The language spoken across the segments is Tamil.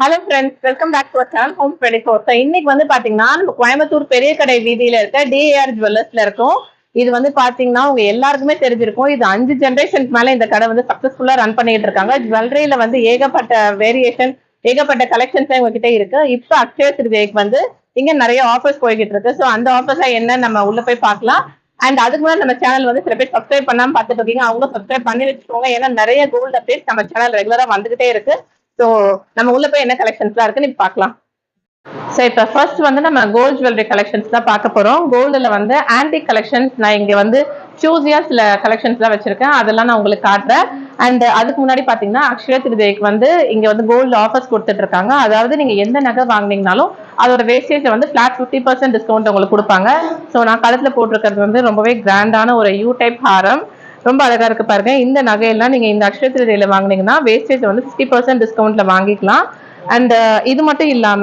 Hello friends, welcome back to our channel home 24. So இன்னைக்கு வந்து பாத்தீங்கன்னா நம்ம கோயம்புத்தூர் பெரிய கடை வீதியில இருக்க டிஏஆர் ஜுவல்லர்ஸ்ல இருக்கும். இது வந்து பாத்தீங்கன்னா உங்க எல்லாருக்குமே தெரிஞ்சிருக்கும். இது 5 ஜெனரேஷனுக்கு மேல இந்த கடை வந்து சக்சஸ்ஃபுல்லா ரன் பண்ணிட்டு இருக்காங்க. ஜுவல்லரியில வந்து ஏகப்பட்ட வேரியேஷன், ஏகப்பட்ட கலெக்ஷன்ஸ் உங்ககிட்ட இருக்கு. இப்ப அக்ஷய திருதிக்கு வந்து இங்க நிறைய ஆஃபர்ஸ் போய்கிட்டு இருக்கு. ஸோ அந்த ஆஃபர்ஸ் என்ன நம்ம உள்ள போய் பார்க்கலாம். அண்ட் அதுக்கு முன்னாடி நம்ம சேனல் வந்து சில பேர் சப்ஸ்கிரைப் பண்ணாம பார்த்துட்டு இருக்கீங்க, அவங்க சப்ஸ்கிரைப் பண்ணி வச்சுக்கோங்க. ஏன்னா நிறைய கோல்டு அப்டேட்ஸ் நம்ம சேனல் ரெகுலரா வந்துகிட்டே இருக்கு. ஸோ நம்ம உள்ள போய் என்ன கலெக்ஷன்ஸ்லாம் இருக்குன்னு பார்க்கலாம். ஸோ இப்போ ஃபர்ஸ்ட் வந்து நம்ம கோல்ட் ஜுவல்லரி கலெக்ஷன்ஸ் தான் பார்க்க போறோம். கோல்டுல வந்து ஆன்டிக் கலெக்ஷன்ஸ் நான் இங்க வந்து சூஸியா சில கலெக்ஷன்ஸ்லாம் வச்சிருக்கேன், அதெல்லாம் நான் உங்களுக்கு காட்டுறேன். அண்ட் அதுக்கு முன்னாடி பாத்தீங்கன்னா அக்ஷய திருதிக்கு வந்து இங்க வந்து கோல்டு ஆஃபர்ஸ் கொடுத்துட்டு இருக்காங்க. அதாவது நீங்க எந்த நகை வாங்கினீங்கனாலும் அதோட வேஸ்டேஜ் வந்து ஃபிளாட் 50% டிஸ்கவுண்ட் உங்களுக்கு கொடுப்பாங்க. ஸோ நான் கழுத்துல போட்டிருக்கிறது வந்து ரொம்பவே கிராண்டான ஒரு யூ டைப் ஹாரம், ரொம்ப அழகா இருக்கு பாருங்க. இந்த நகையெல்லாம் நீங்க இந்த அக்ஷய திருதியில வாங்கினீங்கன்னா வேஸ்டேஜ் வந்து 50% டிஸ்கவுண்ட்ல வாங்கிக்கலாம். அண்ட் இது மட்டும் இல்லாம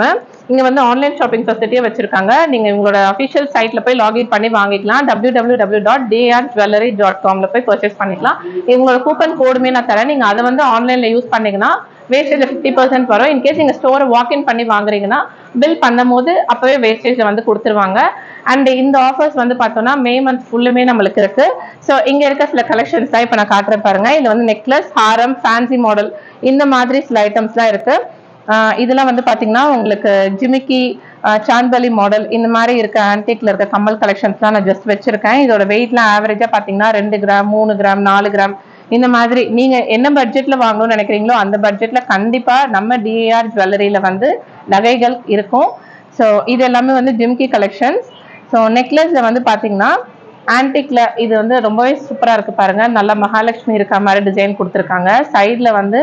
இங்க வந்து ஆன்லைன் ஷாப்பிங் ஃபெசிலிட்டியா வச்சிருக்காங்க. நீங்க உங்களோட அஃபிஷியல் சைட்ல போய் லாகின் பண்ணி வாங்கிக்கலாம். www.drjewellery.com போய் பர்ச்சேஸ் பண்ணிக்கலாம். உங்களோட கூப்பன் கோடுமே நான் தரேன், நீங்க அதை வந்து ஆன்லைன்ல யூஸ் பண்ணீங்கன்னா வேஸ்டேஜ் 50% வரும். இன்கேஸ் நீங்க ஸ்டோரை வாக்இன் பண்ணி வாங்குறீங்கன்னா பில் பண்ணும் போது அப்பவே வேஸ்டேஜ் வந்து கொடுத்துருவாங்க. அண்ட் இந்த ஆஃபர்ஸ் வந்து பார்த்தோம்னா மே மந்த் ஃபுல்லுமே நம்மளுக்கு இருக்கு. ஸோ இங்க இருக்க சில கலெக்ஷன்ஸ் தான் இப்போ நான் காட்டுறேன் பாருங்க. இது வந்து நெக்லஸ், ஹாரம், ஃபேன்சி மாடல், இந்த மாதிரி சில ஐட்டம்ஸ்லாம் இருக்கு. இதெல்லாம் வந்து பாத்தீங்கன்னா உங்களுக்கு ஜிமிக்கி, சாந்தலி மாடல், இந்த மாதிரி இருக்க ஆன்டிக்ல இருக்க கம்மல் கலெக்ஷன்ஸ்லாம் நான் ஜஸ்ட் வச்சிருக்கேன். இதோட வெயிட்லாம் ஆவரேஜா பாத்தீங்கன்னா 2 கிராம், 3 கிராம், 4 கிராம், இந்த மாதிரி நீங்க என்ன பட்ஜெட்ல வாங்கணும்னு நினைக்கிறீங்களோ அந்த பட்ஜெட்ல கண்டிப்பா நம்ம டிஏஆர் ஜுவல்லரியில வந்து நகைகள் இருக்கும். ஸோ இது எல்லாமே வந்து ஜிமிக்கி கலெக்ஷன்ஸ். ஸோ நெக்லஸ்ல வந்து பாத்தீங்கன்னா ஆன்டிக்ல இது வந்து ரொம்பவே சூப்பரா இருக்கு பாருங்க. நல்ல மகாலட்சுமி இருக்க மாதிரி டிசைன் கொடுத்துருக்காங்க. சைட்ல வந்து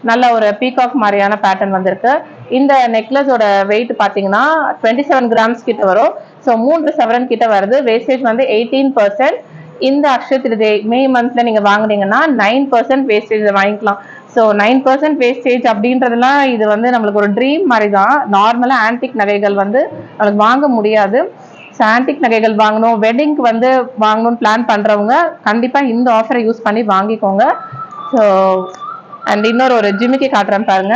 நல்ல ஒரு பீகாக் மாதிரியான பேட்டர்ன் வந்திருக்கு. இந்த நெக்லஸோட வெயிட் பாத்தீங்கன்னா 27 கிராம்ஸ் கிட்ட வரும். ஸோ 3 சவரன் கிட்ட வருது. வேஸ்டேஜ் வந்து 18%. இந்த அக்ஷய திருதி மே மந்த்ல நீங்க வாங்குனீங்கன்னா 9% வேஸ்டேஜ் வாங்கிக்கலாம். ஸோ 9% வேஸ்டேஜ் அப்படின்றதுலாம் இது வந்து நம்மளுக்கு ஒரு ட்ரீம் மாதிரி தான். நார்மலா ஆன்டிக் நகைகள் வந்து நம்மளுக்கு வாங்க முடியாது. ஸோ ஆன்டிக் நகைகள் வாங்கணும், வெட்டிங்க்கு வந்து வாங்கணும்னு பிளான் பண்றவங்க கண்டிப்பா இந்த ஆஃபரை யூஸ் பண்ணி வாங்கிக்கோங்க. ஸோ அண்ட் இன்னொரு ஒரு ஜிமிக்கி காட்டுறேன் பாருங்க.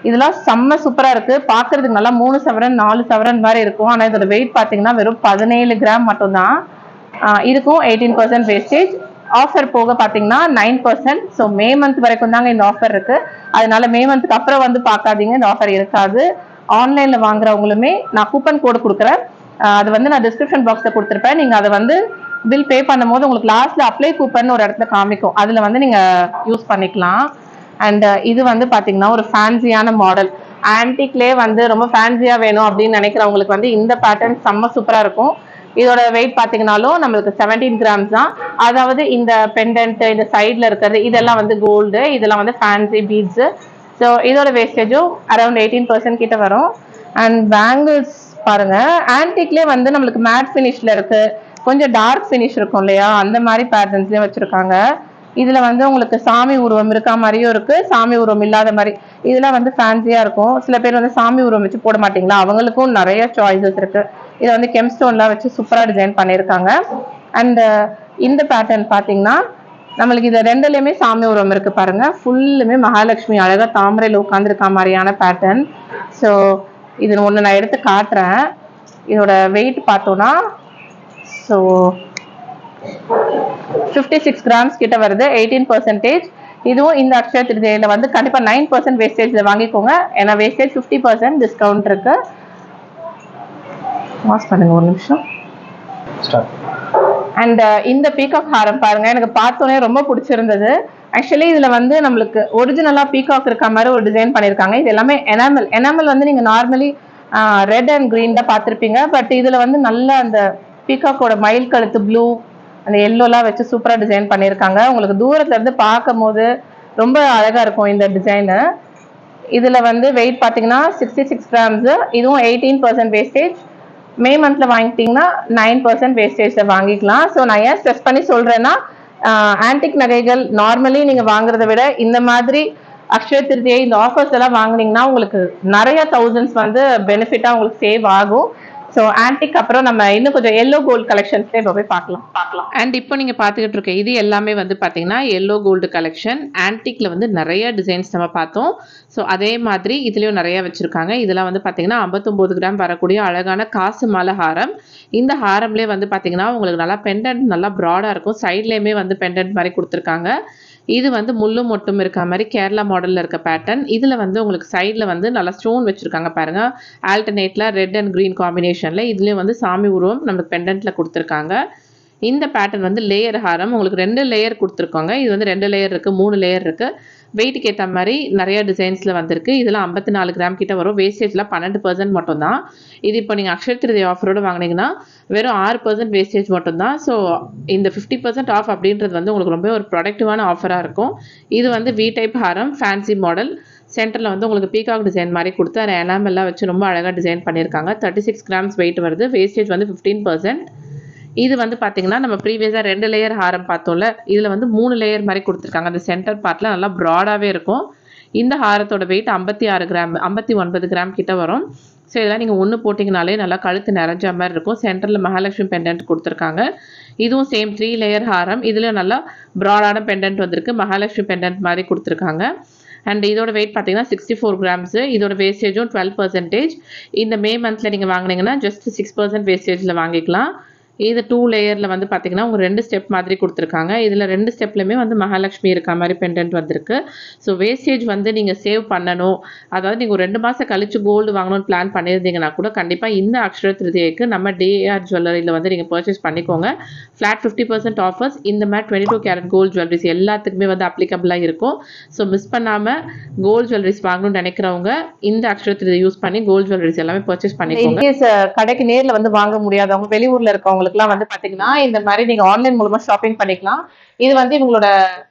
இதெல்லாம் செம்ம சூப்பரா இருக்கு. பாக்குறதுக்கு நல்லா 3 சவரன் 4 சவரன் மாதிரி இருக்கும். ஆனா இதோட வெயிட் பாத்தீங்கன்னா வெறும் 17 கிராம் மட்டும் தான் இருக்கும். 18% வேஸ்டேஜ். ஆஃபர் போக பாத்தீங்கன்னா 9%. ஸோ மே மந்த் வரைக்கும் தாங்க இந்த ஆஃபர் இருக்கு. அதனால மே மந்த்க்கு அப்புறம் வந்து பார்க்காதீங்க, இந்த ஆஃபர் இருக்காது. ஆன்லைன்ல வாங்குறவங்களுமே நான் கூப்பன் கோடு கொடுக்குறேன், அது வந்து நான் டிஸ்கிரிப்ஷன் பாக்ஸ்ல கொடுத்துருப்பேன். நீங்க அதை வந்து பில் பே பண்ணும்போது உங்களுக்கு லாஸ்ட்ல அப்ளை கூப்பன் ஒரு இடத்துல காமிக்கும், அதுல வந்து நீங்க யூஸ் பண்ணிக்கலாம். அண்ட் இது வந்து பாத்தீங்கன்னா ஒரு ஃபேன்சியான மாடல். ஆன்டிக்லே வந்து ரொம்ப ஃபேன்சியா வேணும் அப்படின்னு நினைக்கிறவங்களுக்கு வந்து இந்த பேட்டர்ன் செம்ம சூப்பரா இருக்கும். இதோட வெயிட் பாத்தீங்கன்னாலும் நம்மளுக்கு 17 கிராம்ஸ் தான். அதாவது இந்த பெண்டன்ட், இந்த சைட்ல இருக்கிறது இதெல்லாம் வந்து கோல்டு, இதெல்லாம் வந்து ஃபேன்சி பீட்ஸ். ஸோ இதோட வேஸ்டேஜும் அரௌண்ட் 18% கிட்ட வரும். அண்ட் பேங்கிள்ஸ் பாருங்க, ஆன்டிக்லேயே வந்து நம்மளுக்கு மேட் ஃபினிஷ்ல இருக்கு, கொஞ்சம் டார்க் ஃபினிஷ் இருக்கும் இல்லையா, அந்த மாதிரி பேட்டர்ன்ஸ்லயும் வச்சிருக்காங்க. இதுல வந்து உங்களுக்கு சாமி உருவம் இருக்கா மாதிரியும் இருக்கு, சாமி உருவம் இல்லாத மாதிரி. இதெல்லாம் வந்து ஃபேன்சியா இருக்கும். சில பேர் வந்து சாமி உருவம் வச்சு போட மாட்டீங்களா, அவங்களுக்கும் நிறைய சாய்ஸஸ் இருக்கு. இதை வந்து கெம்ஸ்டோன்லாம் வச்சு சூப்பரா டிசைன் பண்ணியிருக்காங்க. அண்ட் இந்த பேட்டர்ன் பாத்தீங்கன்னா நம்மளுக்கு இது ரெண்டுலயுமே சாமி உருவம் இருக்கு பாருங்க. ஃபுல்லுமே மகாலட்சுமி அழகா தாமரையில உட்காந்துருக்க மாதிரியான பேட்டர்ன். ஸோ இது ஒன்று நான் எடுத்து காட்டுறேன். இதோட வெயிட் பார்த்தோம்னா ஸோ 56 கிராம்ஸ் கிட்ட வருது, 18%. இதுவும் இந்த அக்ஷய திருதியில வந்து கண்டிப்பா 9% வேஸ்டேஜ்ல வாங்கிக்கோங்க. ஏன்னா வேஸ்டேஜ் 50% டிஸ்கவுண்ட் இருக்கு. வாஸ் பண்ணுங்க ஒரு நிமிஷம். அண்ட் இந்த பீகாக் ஹாரம் பாருங்க, எனக்கு பார்த்தோன்னே ரொம்ப பிடிச்சிருந்தது. ஆக்சுவலி இதுல வந்து நம்மளுக்கு ஒரிஜினலா பீகாக் இருக்க மாதிரி ஒரு டிசைன் பண்ணிருக்காங்க. இது எல்லாமே எனாமல். எனாமல் வந்து நீங்க நார்மலி ரெட் அண்ட் கிரீன் தான் பார்த்துருப்பீங்க. பட் இதுல வந்து நல்ல அந்த பீகாக்கோட மயில் கழுத்து ப்ளூ, அந்த எல்லோலாம் வச்சு சூப்பரா டிசைன் பண்ணியிருக்காங்க. உங்களுக்கு தூரத்துல இருந்து பார்க்கும் போது ரொம்ப அழகா இருக்கும் இந்த டிசைனு. இதுல வந்து வெயிட் பாத்தீங்கன்னா 66 கிராம்ஸ். இதுவும் 18% வேஸ்டேஜ். மே மந்த்ல வாங்கிட்டீங்கன்னா 9% வேஸ்டேஜ்ல வாங்கிக்கலாம். ஸோ நான் ஏன் ஸ்ட்ரெஸ் பண்ணி சொல்றேன்னா, ஆன்டிக் நகைகள் நார்மலி நீங்க வாங்குறத விட இந்த மாதிரி அக்ஷய திருதியை இந்த ஆஃபர்ஸ் எல்லாம் வாங்குனீங்கன்னா உங்களுக்கு நிறைய தௌசண்ட்ஸ் வந்து பெனிஃபிட்டா உங்களுக்கு சேவ் ஆகும். ஸோ ஆன்டிக் அப்புறம் நம்ம இன்னும் கொஞ்சம் எல்லோ கோல்டு கலெக்ஷன்ஸ்லேயே இப்போ போய் பார்க்கலாம். அண்ட் இப்போ நீங்கள் பார்த்துக்கிட்டு இருக்க இது எல்லாமே வந்து பார்த்தீங்கன்னா எல்லோ கோல்டு கலெக்ஷன். ஆன்டிக்கில் வந்து நிறைய டிசைன்ஸ் நம்ம பார்த்தோம். ஸோ அதே மாதிரி இதுலேயும் நிறைய வச்சுருக்காங்க. இதெல்லாம் வந்து பார்த்தீங்கன்னா 59 கிராம் வரக்கூடிய அழகான காசு மாலை ஹாரம். இந்த ஹாரம்லேயே வந்து பார்த்தீங்கன்னா உங்களுக்கு நல்லா பெண்டன்ட் நல்லா ப்ராடாக இருக்கும். சைட்லேயுமே வந்து பெண்டன்ட் மாதிரி கொடுத்துருக்காங்க. இது வந்து முள்ளும் மொட்டும் இருக்க மாதிரி கேரளா மாடலில் இருக்க பேட்டர்ன். இதில் வந்து உங்களுக்கு சைடில் வந்து நல்லா ஸ்டோன் வச்சுருக்காங்க பாருங்கள். ஆல்டர்னேட்டில் ரெட் அண்ட் க்ரீன் காம்பினேஷனில் இதுலேயும் வந்து சாமி உருவம் நம்மளுக்கு பெண்டன்ட்டில் கொடுத்துருக்காங்க. இந்த பேட்டர்ன் வந்து லேயர் ஹாரம். உங்களுக்கு 2 லேயர் கொடுத்துருக்காங்க. இது வந்து 2 லேயர் இருக்குது, 3 லேயர் இருக்குது. வெயிட்டுக்கு ஏற்ற மாதிரி நிறைய டிசைன்ஸில் வந்திருக்கு. இதெல்லாம் 54 கிராம் கிட்ட வரும். வேஸ்டேஜில் 12% மட்டும்தான். இது இப்போ நீங்கள் அக்ஷய திருதி ஆஃபரோடு வாங்கினீங்கன்னா வெறும் 6% வேஸ்டேஜ் மட்டும்தான். ஸோ இந்த 50% ஆஃப் அப்படின்றது வந்து உங்களுக்கு ரொம்ப ஒரு ப்ரொடக்டிவான ஆஃபராக இருக்கும். இது வந்து we type Haram, fancy model. சென்டரில் வந்து உங்களுக்கு பீகாக் டிசைன் மாதிரி கொடுத்து அதை எல்லாம் வச்சு ரொம்ப அழகாக டிசைன் பண்ணியிருக்காங்க. 36 கிராம்ஸ் வெயிட் வருது. வேஸ்டேஜ் வந்து 15%. இது வந்து பார்த்தீங்கன்னா நம்ம ப்ரீவியஸாக 2 லேயர் ஹாரம் பார்த்தோம்ல, இதில் வந்து 3 லேயர் மாதிரி கொடுத்துருக்காங்க. அந்த சென்டர் பார்ட்டில் நல்லா ப்ராடாகவே இருக்கும். இந்த ஹாரத்தோட வெயிட் 56 கிராம் 59 கிராம் கிட்ட வரும். ஸோ இதெல்லாம் நீங்கள் ஒன்று போட்டிங்கனாலே நல்லா கழுத்து நிறைஞ்ச மாதிரி இருக்கும். சென்டரில் மகாலட்சுமி பெண்டன்ட் கொடுத்துருக்காங்க. இதுவும் சேம் 3 லேயர் ஹாரம். இதில் நல்லா ப்ராடான பெண்டன்ட் வந்திருக்கு. மகாலட்சுமி பெண்டன்ட் மாதிரி கொடுத்துருக்காங்க. அண்ட் இதோட வெயிட் பார்த்தீங்கன்னா 64 கிராம்ஸு. இதோட வேஸ்டேஜும் 12%. இந்த மே மந்தில் நீங்கள் வாங்கினீங்கன்னா ஜஸ்ட் 6% வேஸ்டேஜில் வாங்கிக்கலாம். இது 2 லேயரில் வந்து பார்த்தீங்கன்னா ஒரு 2 ஸ்டெப் மாதிரி கொடுத்துருக்காங்க. இதில் 2 ஸ்டெப்லையுமே வந்து மகாலட்சுமி இருக்க மாதிரி பெண்டன்ட் வந்திருக்கு. ஸோ வேஸ்டேஜ் வந்து நீங்கள் சேவ் பண்ணணும், அதாவது நீங்கள் ஒரு 2 மாதம் கழிச்சு கோல்டு வாங்கணும்னு பிளான் பண்ணியிருந்தீங்கன்னா கூட கண்டிப்பாக இந்த அக்ஷய திருதியைக்கு நம்ம டிஏஆர் ஜுவல்லரியில் வந்து நீங்கள் பர்ச்சேஸ் பண்ணிக்கோங்க. ஃப்ளாட் 50% ஆஃபர்ஸ் இந்த மாதிரி 22 கேரட் கோல்டு ஜுவல்லரிஸ் எல்லாத்துக்குமே வந்து அப்ளிகபிளாக இருக்கும். ஸோ மிஸ் பண்ணாமல் கோல்டு ஜுவல்லரிஸ் வாங்கணும்னு நினைக்கிறவங்க இந்த அக்ஷய திருதியை யூஸ் பண்ணி கோல்டு ஜுவல்லரிஸ் எல்லாமே பர்ச்சேஸ் பண்ணிக்கோங்க. கடைக்கு நேரில் வந்து வாங்க முடியாதவங்க, வெளியூரில் இருக்கவங்க வந்து பாத்தீங்கன்னா இந்த மாதிரி நீங்க ஆன்லைன் மூலமா ஷாப்பிங் பண்ணிக்கலாம். இது வந்து இவங்களோட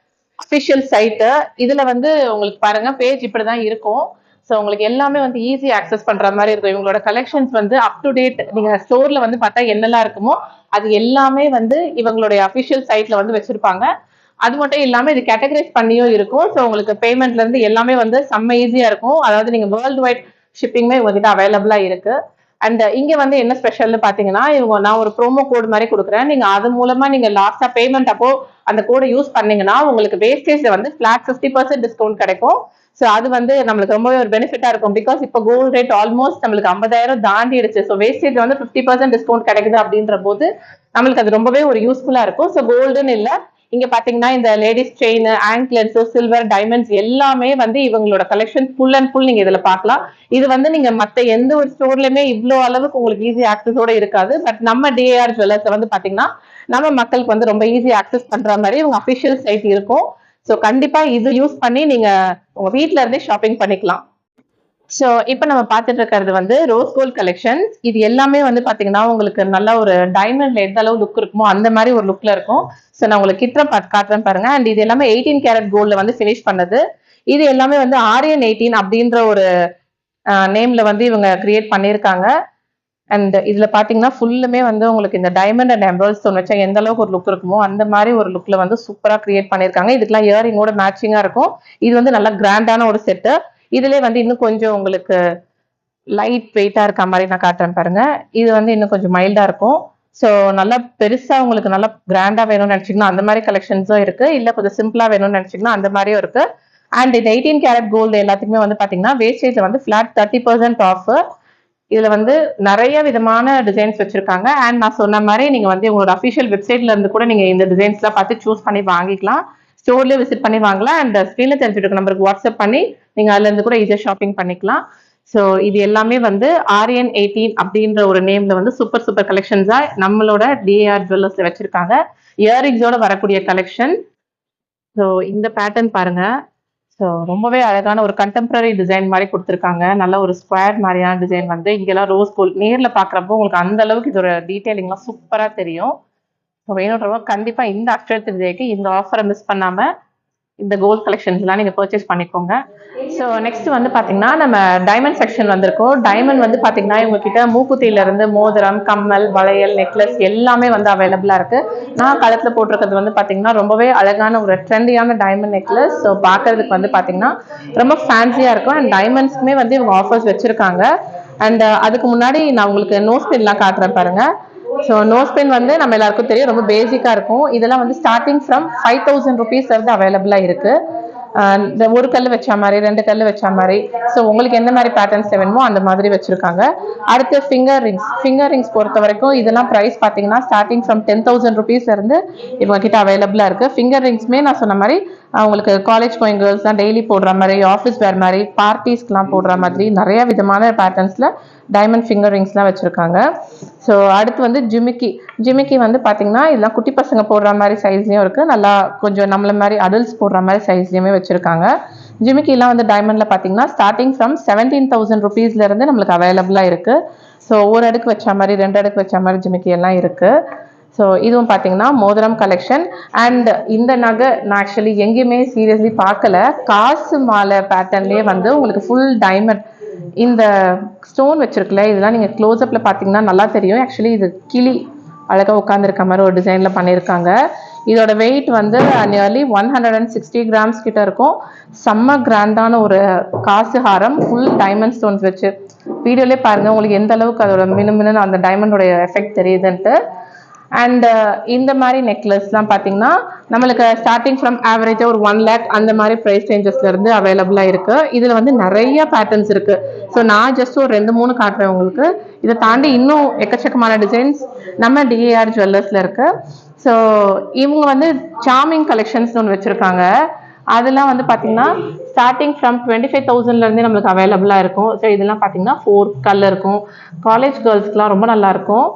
அபிஷியல் சைட்டு. இதுல வந்து உங்களுக்கு பாருங்க பேஜ் இப்படிதான் இருக்கும். ஸோ உங்களுக்கு எல்லாமே வந்து ஈஸி ஆக்சஸ் பண்ற மாதிரி இருக்கும். இவங்களோட கலெக்ஷன்ஸ் வந்து அப் டு டேட். நீங்க ஸ்டோர்ல வந்து பார்த்தா என்னெல்லாம் இருக்குமோ அது எல்லாமே வந்து இவங்களுடைய அபிஷியல் சைட்ல வந்து வச்சிருப்பாங்க. அது மட்டும் இல்லாம இது கேட்டகரைஸ் பண்ணியும் இருக்கும். ஸோ உங்களுக்கு பேமெண்ட்ல இருந்து எல்லாமே வந்து செம்ம ஈஸியா இருக்கும். அதாவது நீங்க வேர்ல்டு வைட் ஷிப்பிங்குமே உங்ககிட்ட அவைலபிளா இருக்கு. அண்ட் இங்க வந்து என்ன ஸ்பெஷல்னு பாத்தீங்கன்னா, நான் ஒரு ப்ரோமோ கோட் மாதிரி கொடுக்குறேன். நீங்க அது மூலமா நீங்க லாஸ்டா பேமெண்ட் அப்போ அந்த கோடை யூஸ் பண்ணீங்கன்னா உங்களுக்கு வேஸ்டேஜ்ல வந்து ஃபிளாட் 50% டிஸ்கவுண்ட் கிடைக்கும். ஸோ அது வந்து நம்மளுக்கு ரொம்பவே ஒரு பெனிஃபிட்டா இருக்கும். பிகாஸ் இப்போ கோல்டு ரேட் ஆல்மோஸ்ட் நம்மளுக்கு 50,000 தாண்டிடுச்சு. ஸோ வேஸ்டேஜ் வந்து 50% டிஸ்கவுண்ட் கிடைக்குது அப்படின்ற போது நம்மளுக்கு அது ரொம்பவே ஒரு யூஸ்ஃபுல்லா இருக்கும். ஸோ கோல்டுன்னு இல்லை, இங்க பாத்தீங்கன்னா இந்த ladies chain, anklets, silver, diamonds எல்லாமே வந்து இவங்களோட கலெக்ஷன் ஃபுல் அண்ட் ஃபுல் நீங்க இதுல பார்க்கலாம். இது வந்து நீங்க மத்த எந்த ஒரு ஸ்டோர்லயுமே இவ்வளோ அளவுக்கு உங்களுக்கு ஈஸி ஆக்சஸோட இருக்காது. பட் நம்ம டிஏஆர் ஜுவல்லர்ஸ் வந்து பாத்தீங்கன்னா நம்ம மக்களுக்கு வந்து ரொம்ப ஈஸி ஆக்சஸ் பண்ற மாதிரி இவங்க அபிஷியல் சைட் இருக்கும். ஸோ கண்டிப்பா இது யூஸ் பண்ணி நீங்க உங்க வீட்டுல இருந்தே ஷாப்பிங் பண்ணிக்கலாம். ஸோ இப்போ நம்ம பார்த்துட்டு இருக்கிறது வந்து ரோஸ் கோல்ட் கலெக்ஷன்ஸ். இது எல்லாமே வந்து பார்த்தீங்கன்னா உங்களுக்கு நல்ல ஒரு டைமண்ட்ல எந்த அளவு லுக் இருக்குமோ அந்த மாதிரி ஒரு லுக்ல இருக்கும். ஸோ நான் உங்களுக்கு கிட்ட காட்டுறேன் பாருங்க. அண்ட் இது எல்லாமே 18 கேரட் கோல்ட்ல வந்து ஃபினிஷ் பண்ணது. இது எல்லாமே வந்து ஆரியன் 18 அப்படின்ற ஒரு நேம்ல வந்து இவங்க கிரியேட் பண்ணியிருக்காங்க. அண்ட் இதுல பாத்தீங்கன்னா ஃபுல்லுமே வந்து உங்களுக்கு இந்த டைமண்ட் அண்ட் எம்ப்ராய்டரி ஸ்டோன் வச்சா எந்த அளவுக்கு ஒரு லுக் இருக்குமோ அந்த மாதிரி ஒரு லுக்ல வந்து சூப்பரா கிரியேட் பண்ணியிருக்காங்க. இதுக்கெல்லாம் இயரிங்கோட மேட்சிங்கா இருக்கும். இது வந்து நல்லா கிராண்டான ஒரு செட்டு. இதுல வந்து இன்னும் கொஞ்சம் உங்களுக்கு லைட் வெயிட்டா இருக்க மாதிரி நான் காட்டுறேன் பாருங்க. இது வந்து இன்னும் கொஞ்சம் மைல்டா இருக்கும். ஸோ நல்லா பெருசா உங்களுக்கு நல்லா கிராண்டா வேணும்னு நினைச்சீங்கன்னா அந்த மாதிரி கலெக்ஷன்ஸும் இருக்கு. இல்ல கொஞ்சம் சிம்பிளா வேணும்னு நினைச்சீங்கன்னா அந்த மாதிரியும் இருக்கு. அண்ட் இந்த 18 கேரட் கோல்டு எல்லாத்துக்குமே வந்து பாத்தீங்கன்னா வேஸ்டேஜ்ல வந்து ஃபிளாட் 30% ஆஃப். இதுல வந்து நிறைய விதமான டிசைன்ஸ் வச்சிருக்காங்க. அண்ட் நான் சொன்ன மாதிரி நீங்க வந்து உங்களோட அஃபிஷியல் வெப்சைட்ல இருந்து கூட நீங்க இந்த டிசைன்ஸ் எல்லாம் பார்த்து சூஸ் பண்ணி வாங்கிக்கலாம். ஸ்டோர்லயே விசிட் பண்ணி வாங்கலாம். அண்ட் ஸ்கிரீன்ல தெரிஞ்சிருக்க நம்பருக்கு வாட்ஸ்அப் பண்ணி நீங்க அதுல இருந்து கூட ஈஸியா ஷாப்பிங் பண்ணிக்கலாம். ஸோ இது எல்லாமே வந்து ஆரியன் 18 அப்படின்ற ஒரு நேம்ல வந்து சூப்பர் சூப்பர் கலெக்ஷன்ஸா நம்மளோட டிஏஆர் ஜுவல்லர்ஸ்ல வச்சிருக்காங்க. இயரிங்ஸோட வரக்கூடிய கலெக்ஷன். ஸோ இந்த பேட்டர்ன் பாருங்க. ஸோ ரொம்பவே அழகான ஒரு கண்டெம்பரரி டிசைன் மாதிரி கொடுத்துருக்காங்க. நல்ல ஒரு ஸ்கொயர் மாதிரியான டிசைன் வந்து இங்கெல்லாம் ரோஸ் கோல்ட் நேரில் பார்க்குறப்போ உங்களுக்கு அந்த அளவுக்கு இதோட டீட்டெயிலிங்லாம் சூப்பராக தெரியும். ஸோ வேணுன்றவங்க கண்டிப்பாக இந்த அக்ஷய திருதியைக்கு இந்த ஆஃபரை மிஸ் பண்ணாமல் இந்த கோல்ட் கலெக்ஷன்ஸ்லாம் நீங்கள் பர்ச்சேஸ் பண்ணிக்கோங்க. ஸோ நெக்ஸ்ட் வந்து பார்த்தீங்கன்னா நம்ம டைமண்ட் செக்ஷன் வந்திருக்கோம். டைமண்ட் வந்து பார்த்தீங்கன்னா இவங்ககிட்ட மூக்குத்தியிலிருந்து மோதிரம், கம்மல், வளையல், நெக்லஸ் எல்லாமே வந்து அவைலபிளாக இருக்கு. நான் கழுத்தில் போட்டிருக்கிறது வந்து பார்த்தீங்கன்னா ரொம்பவே அழகான ஒரு ட்ரெண்டியான டைமண்ட் நெக்லஸ். ஸோ பார்க்கறதுக்கு வந்து பார்த்தீங்கன்னா ரொம்ப ஃபேன்சியாக இருக்கும். அண்ட் டைமண்ட்ஸ்க்குமே வந்து இவங்க ஆஃபர்ஸ் வச்சிருக்காங்க. அண்ட் அதுக்கு முன்னாடி நான் உங்களுக்கு நோஸ் பின்லாம் காட்டுறேன் பாருங்க. ஸோ நோஸ் பின் வந்து நம்ம எல்லாருக்கும் தெரியும், ரொம்ப பேசிக்காக இருக்கும். இதெல்லாம் வந்து ஸ்டார்டிங் ஃப்ரம் 5000 rupees வந்து அவைலபிளாக இருக்கு. இந்த ஒரு கல் வச்ச மாதிரி, 2 கல் வச்ச மாதிரி, ஸோ உங்களுக்கு எந்த மாதிரி பேட்டர்ன்ஸ் வேணுமோ அந்த மாதிரி வச்சிருக்காங்க. அடுத்து ஃபிங்கர் ரிங்ஸ் பொறுத்த வரைக்கும் இதெல்லாம் ப்ரைஸ் பார்த்தீங்கன்னா ஸ்டார்டிங் ஃப்ரம் 10,000 rupees இருந்து இவங்க கிட்ட அவைலபிளாக இருக்கு. ஃபிங்கர் ரிங்ஸ்மே நான் சொன்ன மாதிரி உங்களுக்கு காலேஜ் கோயிங் கேர்ள்ஸ் தான் டெய்லி போடுற மாதிரி, ஆஃபீஸ் வேர் மாதிரி, பார்ட்டிஸ்க்குலாம் போடுற மாதிரி நிறைய விதமான பேட்டர்ன்ஸ்ல டைமண்ட் ஃபிங்கர் ரிங்ஸ்லாம் வச்சிருக்காங்க. ஸோ அடுத்து வந்து ஜிமிக்கி வந்து பார்த்தீங்கன்னா இதெல்லாம் குட்டி பசங்க போடுற மாதிரி சைஸ்லையும் இருக்கு, நல்லா கொஞ்சம் நம்மள மாதிரி அடல்ட்ஸ் போடுற மாதிரி சைஸ்லையுமே வச்சிருக்காங்க. ஜிமிக்கிலாம் வந்து டைமண்ட்ல பார்த்தீங்கன்னா ஸ்டார்டிங் ஃப்ரம் 17,000 rupeesல இருந்து நம்மளுக்கு அவைலபிளாக இருக்கு. ஸோ ஒரு அடுக்கு வச்ச மாதிரி, 2 அடுக்கு வச்ச மாதிரி ஜிமிக்கி எல்லாம் இருக்கு. ஸோ இதுவும் பார்த்தீங்கன்னா மோதிரம் கலெக்ஷன். அண்ட் இந்த நகை நான் ஆக்சுவலி எங்கேயுமே சீரியஸ்லி பார்க்கல. காசு மாலை பேட்டர்ன்லேயே வந்து உங்களுக்கு ஃபுல் டைமண்ட் இந்த ஸ்டோன் வச்சிருக்குல்ல, இதெல்லாம் நீங்கள் க்ளோஸ்அப்பில் பார்த்தீங்கன்னா நல்லா தெரியும். ஆக்சுவலி இது கிளி அழகாக உட்காந்துருக்க மாதிரி ஒரு டிசைனில் பண்ணியிருக்காங்க. இதோட வெயிட் வந்து நியர்லி 160 grams கிட்ட இருக்கும். செம்ம கிராண்டான ஒரு காசு ஹாரம், ஃபுல் டைமண்ட் ஸ்டோன்ஸ் வச்சு. வீடியோலேயே பாருங்கள் உங்களுக்கு எந்த அளவுக்கு அதோட மினுமினு அந்த டைமண்டோட எஃபெக்ட் தெரியுதுன்ட்டு. அண்ட் இந்த மாதிரி நெக்லஸ்லாம் பார்த்தீங்கன்னா நம்மளுக்கு ஸ்டார்டிங் ஃப்ரம் ஆவரேஜாக ஒரு 1 lakh அந்த மாதிரி ப்ரைஸ் ரேஞ்சஸ்ல இருந்து அவைலபிளாக இருக்கு. இதில் வந்து நிறைய பேட்டர்ன்ஸ் இருக்கு. ஸோ நான் ஜஸ்ட் ஒரு 2-3 காட்டுறேன் உங்களுக்கு. இதை தாண்டி இன்னும் எக்கச்சக்கமான டிசைன்ஸ் நம்ம டிஏஆர் ஜுவல்லர்ஸ்ல இருக்கு. ஸோ இவங்க வந்து சார்மிங் கலெக்ஷன்ஸ் ஒன்று வச்சிருக்காங்க. அதெல்லாம் வந்து பார்த்தீங்கன்னா ஸ்டார்டிங் ஃப்ரம் 25,000 இருந்தே நம்மளுக்கு அவைலபிளாக இருக்கும். ஸோ இதெல்லாம் பார்த்தீங்கன்னா 4 கலர் இருக்கும். காலேஜ் கேர்ள்ஸ்க்குலாம் ரொம்ப நல்லா இருக்கும்.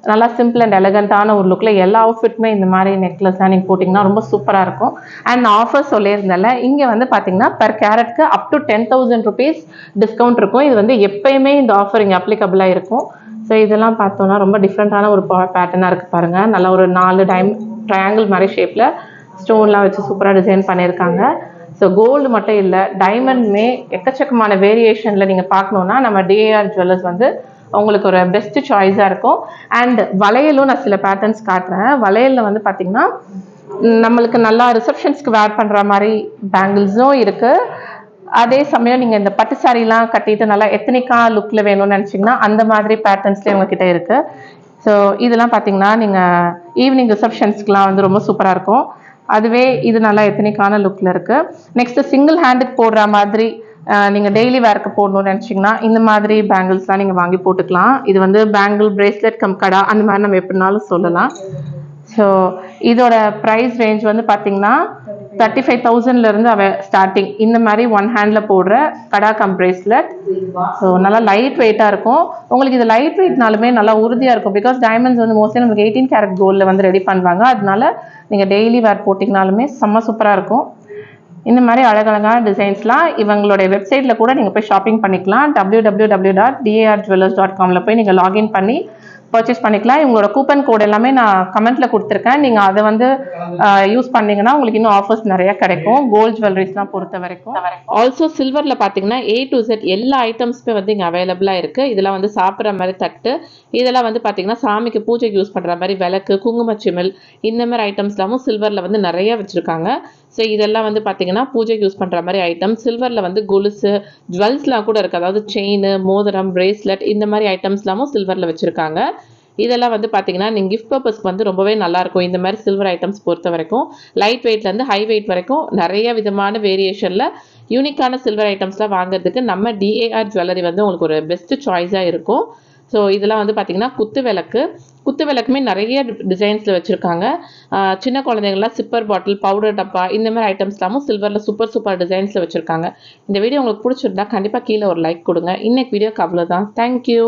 நல்லா சிம்பிள் அண்ட் எலகண்டான ஒரு லுக்கில் எல்லா அவுட்ஃபிட்டுமே இந்த மாதிரி நெக்லஸ்லாம் நீங்கள் போட்டிங்கன்னா ரொம்ப சூப்பராக இருக்கும். அண்ட் ஆஃபர் சொல்லியிருந்தால இங்கே வந்து பார்த்தீங்கன்னா பர் கேரட்க்கு அப் டு 10,000 rupees டிஸ்கவுண்ட் இருக்கும். இது வந்து எப்பயுமே இந்த ஆஃபர் இங்கே அப்ளிகபிளாக இருக்கும். ஸோ இதெல்லாம் பார்த்தோன்னா ரொம்ப டிஃப்ரெண்ட்டான ஒரு பேட்டர்னாக இருக்குது பாருங்கள். நல்லா ஒரு 4 ட்ரையாங்கிள் மாதிரி ஷேப்பில் ஸ்டோன்லாம் வச்சு சூப்பராக டிசைன் பண்ணியிருக்காங்க. ஸோ கோல்டு மட்டும் இல்லை, டைமண்ட்மே எக்கச்சக்கமான வேரியேஷனில் நீங்கள் பார்க்கணுன்னா நம்ம டிஏஆர் ஜுவல்லர்ஸ் வந்து உங்களுக்கு ஒரு பெஸ்ட் சாய்ஸாக இருக்கும். அண்ட் வளையலும் நான் சில பேட்டர்ன்ஸ் காட்டுறேன். வளையலில் வந்து பார்த்தீங்கன்னா நம்மளுக்கு நல்லா ரிசப்ஷன்ஸ்க்கு வேர் பண்ணுற மாதிரி பேங்கிள்ஸும் இருக்குது. அதே சமயம் நீங்கள் இந்த பட்டு சாரிலாம் கட்டிட்டு நல்லா எத்தனிக்கா லுக்கில் வேணும்னு நினச்சிங்கன்னா அந்த மாதிரி பேட்டர்ன்ஸ்லேயே உங்ககிட்ட இருக்குது. ஸோ இதெல்லாம் பார்த்தீங்கன்னா நீங்கள் ஈவினிங் ரிசப்ஷன்ஸ்க்குலாம் வந்து ரொம்ப சூப்பராக இருக்கும். அதுவே இது நல்லா எத்தனிக்கான லுக்கில் இருக்குது. நெக்ஸ்ட்டு சிங்கிள் ஹேண்டுக்கு போடுற மாதிரி நீங்கள் டெய்லி வேர்க்கு போடணும்னு நினச்சிங்கன்னா இந்த மாதிரி பேங்கிள்ஸ்லாம் நீங்கள் வாங்கி போட்டுக்கலாம். இது வந்து பேங்கிள் பிரேஸ்லெட் கம் கடா அந்த மாதிரி நம்ம எப்படினாலும் சொல்லலாம். ஸோ இதோட ப்ரைஸ் ரேஞ்ச் வந்து பார்த்தீங்கன்னா 35,000 இருந்து ஸ்டார்டிங் இந்த மாதிரி 1 ஹேண்டில் போடுற கடா கம் பிரேஸ்லெட். ஸோ நல்லா லைட் வெயிட்டாக இருக்கும். உங்களுக்கு இது லைட் வெயிட்னாலுமே நல்லா உறுதியாக இருக்கும். பிகாஸ் டைமண்ட்ஸ் வந்து மோஸ்ட்லி நமக்கு 18 கேரட் கோல்டில் வந்து ரெடி பண்ணுவாங்க. அதனால நீங்கள் டெய்லி வேர் போட்டிங்கனாலுமே செம்ம சூப்பராக இருக்கும். இந்த மாதிரி அழகழகான டிசைன்ஸ்லாம் இவங்களுடைய வெப்சைட்டில் கூட நீங்கள் போய் ஷாப்பிங் பண்ணிக்கலாம். www.darjewellers.com போய் நீங்கள் லாகின் பண்ணி பர்ச்சேஸ் பண்ணிக்கலாம். இவங்களோட கூப்பன் கோட் எல்லாமே நான் கமெண்ட்டில் கொடுத்துருக்கேன். நீங்கள் அதை வந்து யூஸ் பண்ணிங்கன்னா உங்களுக்கு இன்னும் ஆஃபர்ஸ் நிறைய கிடைக்கும் கோல்ட் ஜுவல்லரிஸ்லாம் பொறுத்த வரைக்கும். ஆல்சோ சில்வரில் பார்த்தீங்கன்னா A to Z எல்லா ஐட்டம்ஸுமே வந்து இங்கே அவைலபிளாக இருக்குது. இதெல்லாம் வந்து சாப்பிட்ற மாதிரி தட்டு, இதெல்லாம் வந்து பார்த்தீங்கன்னா சாமிக்கு பூஜைக்கு யூஸ் பண்ணுற மாதிரி விளக்கு, குங்குமச்சிமில், இந்த மாதிரி ஐட்டம்ஸ்லாமும் சில்வரில் வந்து நிறைய வச்சுருக்காங்க. ஸோ இதெல்லாம் வந்து பார்த்தீங்கன்னா பூஜைக்கு யூஸ் பண்ணுற மாதிரி ஐட்டம். சில்வரில் வந்து கொலுசு ஜுவல்ஸ்லாம் கூட இருக்குது. அதாவது செயின், மோதிரம், பிரேஸ்லெட் இந்த மாதிரி ஐட்டம்ஸ்லாமும் சில்வரில் வச்சுருக்காங்க. இதெல்லாம் வந்து பார்த்தீங்கன்னா நீங்கள் கிஃப்ட் பர்பஸ்க்கு வந்து ரொம்பவே நல்லாயிருக்கும். இந்த மாதிரி சில்வர் ஐட்டம்ஸ் பொறுத்த வரைக்கும் லைட் வெயிட்லேருந்து ஹை வெயிட் வரைக்கும் நிறைய விதமான வேரியேஷனில் யூனிக்கான சில்வர் ஐட்டம்ஸ்லாம் வாங்குறதுக்கு நம்ம டிஏஆர் ஜுவல்லரி வந்து உங்களுக்கு ஒரு பெஸ்ட் சாய்ஸாக இருக்கும். ஸோ இதெல்லாம் வந்து பார்த்தீங்கன்னா குத்து விளக்குமே நிறைய டிசைன்ஸில் வச்சுருக்காங்க. சின்ன குழந்தைங்கள்லாம் சிப்பர் பாட்டில், பவுடர் டப்பா இந்த மாதிரி ஐட்டம்ஸ்லாமும் சில்வரில் சூப்பர் டிசைன்ஸில் வச்சுருக்காங்க. இந்த வீடியோ உங்களுக்கு பிடிச்சிருந்தா கண்டிப்பாக கீழே ஒரு லைக் கொடுங்க. இன்னைக்கு வீடியோக்கு அவ்வளோதான். தேங்க்யூ.